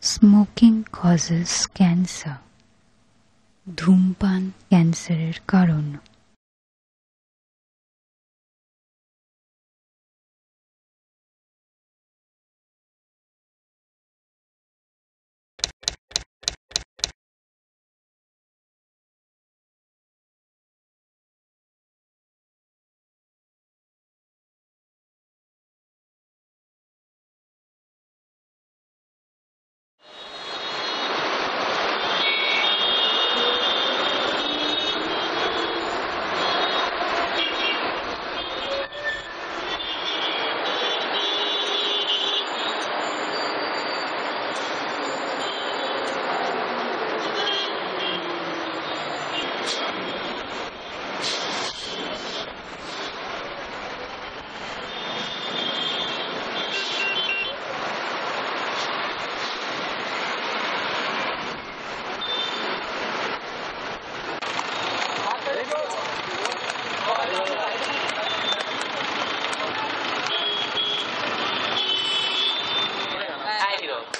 Smoking causes cancer. ধূমপান ক্যান্সারের কারণ।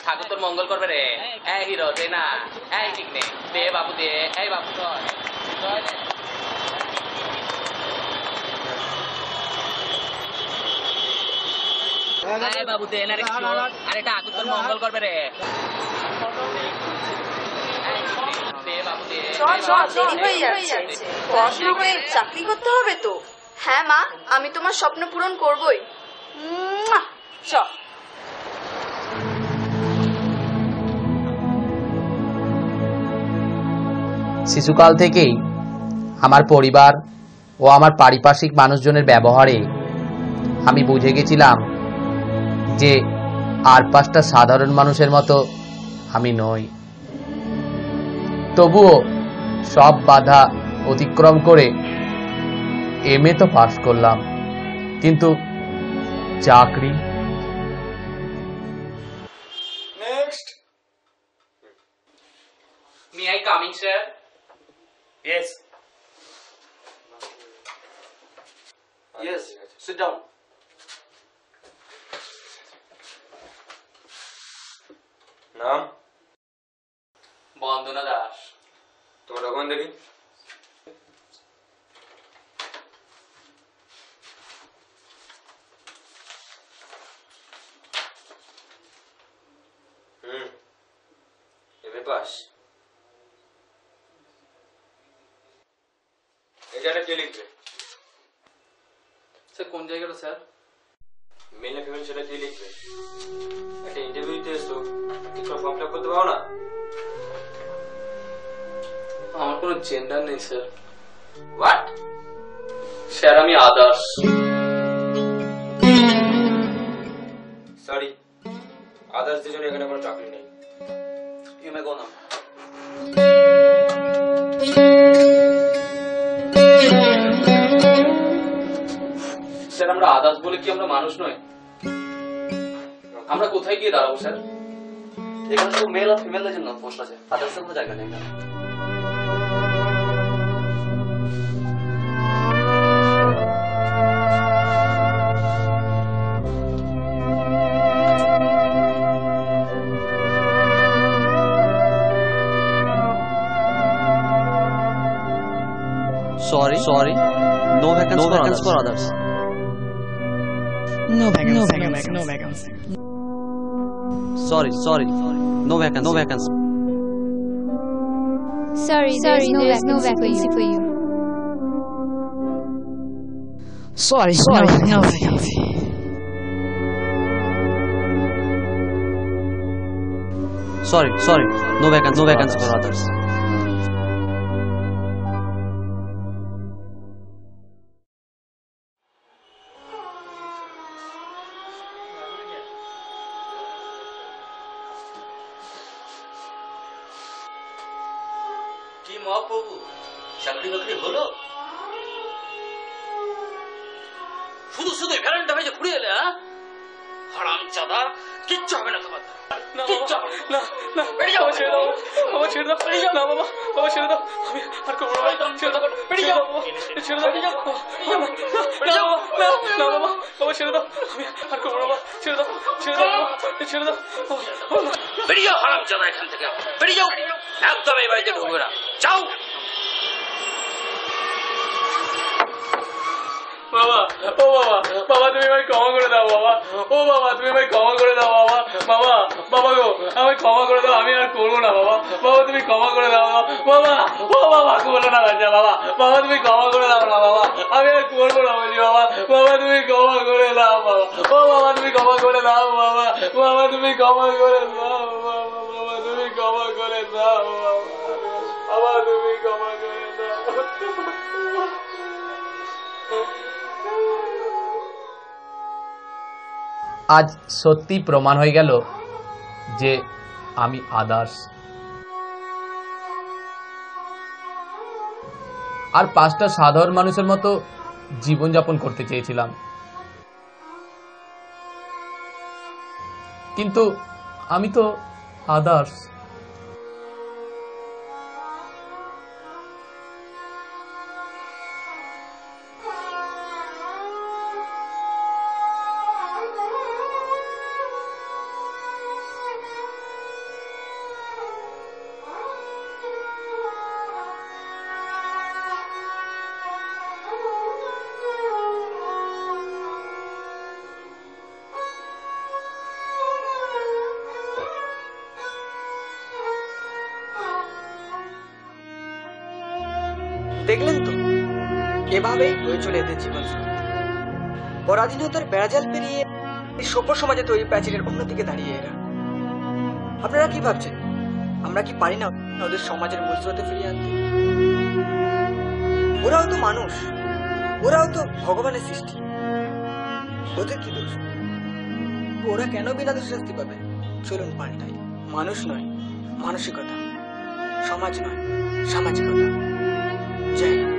ঠাকুর তোর মঙ্গল করবে রে। এই হিরো দে না, এই ঠিক নে, দে বাবু দে, এই বাবু কর। এই বাবু দে না রে, আরে ঠাকুর তোর মঙ্গল করবে রে। দে বাবু দে। দেরি হয়ে যাচ্ছে, পড়াশোনা করে চাকরি করতে হবে তো। হ্যাঁ মা, আমি তোমার স্বপ্ন পূরণ করবই। চ। শিশুকাল থেকেই আমার পরিবার ও আমার পারিপার্শ্বিক মানুষজনের ব্যবহারে আমি বুঝে গেছিলাম যে আর পাঁচটা সাধারণ মানুষের মতো আমি নই। তবুও সব বাধা অতিক্রম করে এমএ তো পাস করলাম, কিন্তু চাকরি। Next. May I come in, sir? Yes. Yes. Sit down. নাম? বন্দনা দাস। তোমার ডকুমেন্ট দেখি। MA pass. এটা কে লিখবে? স্যার কোন জায়গাটা স্যার? মেল না ফিমেল সেটা কে লিখবে? একটা ইন্টারভিউ দিতে এসো, ঠিক করে ফর্ম ফিল আপ করতে পারো না? আমার কোনো জেন্ডার নেই স্যার। হোয়াট? স্যার আমি আদার্স। সরি, আদার্সদের জন্য এখানে কোনো চাকরি নেই। এমএ কোন? স্যার আমরা আদার্স বলে কি আমরা মানুষ নই? আমরা কোথায় গিয়ে দাঁড়াবো স্যার? এখানে শুধু মেল আর ফিমেলদের জন্য পোস্ট আছে, আদার্সের কোনো জায়গা নেই না। Sorry, no vacancies for others. No vacancy. Sorry, no vacancy. Sorry, there's no vacancy for you. Sorry, no vacancy. Sorry, no vacancy for others. কি মহাপ্রভু, চাকরি বাকরি হলো? শুধু ভ্যালেন্টা ভেজে ঘুরে এলে, হারাম চাঁদা, কিচ্ছু হবে না তোমার। না না না বাবা ছেড়ে দাও বাবা ছেড়ে দাও না বাবা বাবা ছেড়ে দাও আমি আর করবো না ছেড়ে দাও ছেড়ে দাও না বাবা বাবা ছেড়ে দাও আমি আর করবো না ছেড়ে দাও ছেড়ে দাও বেরিয়ে যাও হারামজাদা এখান থেকে বেরিয়ে যাও একদম এই বাড়িতে ঢুকবে না যাও বাবা ও বাবা বাবা তুমি আমায় ক্ষমা করে দাও বাবা ও বাবা তুমি আমায় ক্ষমা করে দাও বাবা বাবা বাবা গো আমায় ক্ষমা করে দাও আমি আর করবো না বাবা বাবা তুমি ক্ষমা করে দাও বাবা ও বাবা করবো না বাচ্চা বাবা বাবা তুমি ক্ষমা করে দাও না বাবা আমি আর করবো না বলছি বাবা বাবা তুমি ক্ষমা করে দাও বাবা ও বাবা তুমি ক্ষমা করে দাও বাবা বাবা তুমি ক্ষমা করে দাও বাবা বাবা তুমি ক্ষমা করে দাও বাবা তুমি ক্ষমা করে দাও আজ সত্যি প্রমাণ হয়ে গেল যে আমি আদার্স। আর 5টা সাধারণ মানুষের মতো জীবনযাপন করতে চেয়েছিলাম, কিন্তু আমি তো আদার্স। দেখলেন তো, এভাবেই হয়ে চলে এদের জীবন। পরাধীনতার বেড়াজাল পেরিয়ে এই সভ্য সমাজে তৈরি প্রাচীরের অন্যদিকে দাঁড়িয়ে এরা। আপনারা কি ভাবছেন, আমরা কি পারি না ওদের সমাজের মূল স্রোতে ফিরিয়ে আনতে? ওরাও তো মানুষ, ওরাও তো ভগবানের সৃষ্টি, ওদের কি দোষ? ওরা কেন বিনা দোষে শাস্তি পাবে? চলুন পাল্টাই। মানুষ নয় মানসিকতা, সমাজ নয় সামাজিকতা। জয় হিন্দ।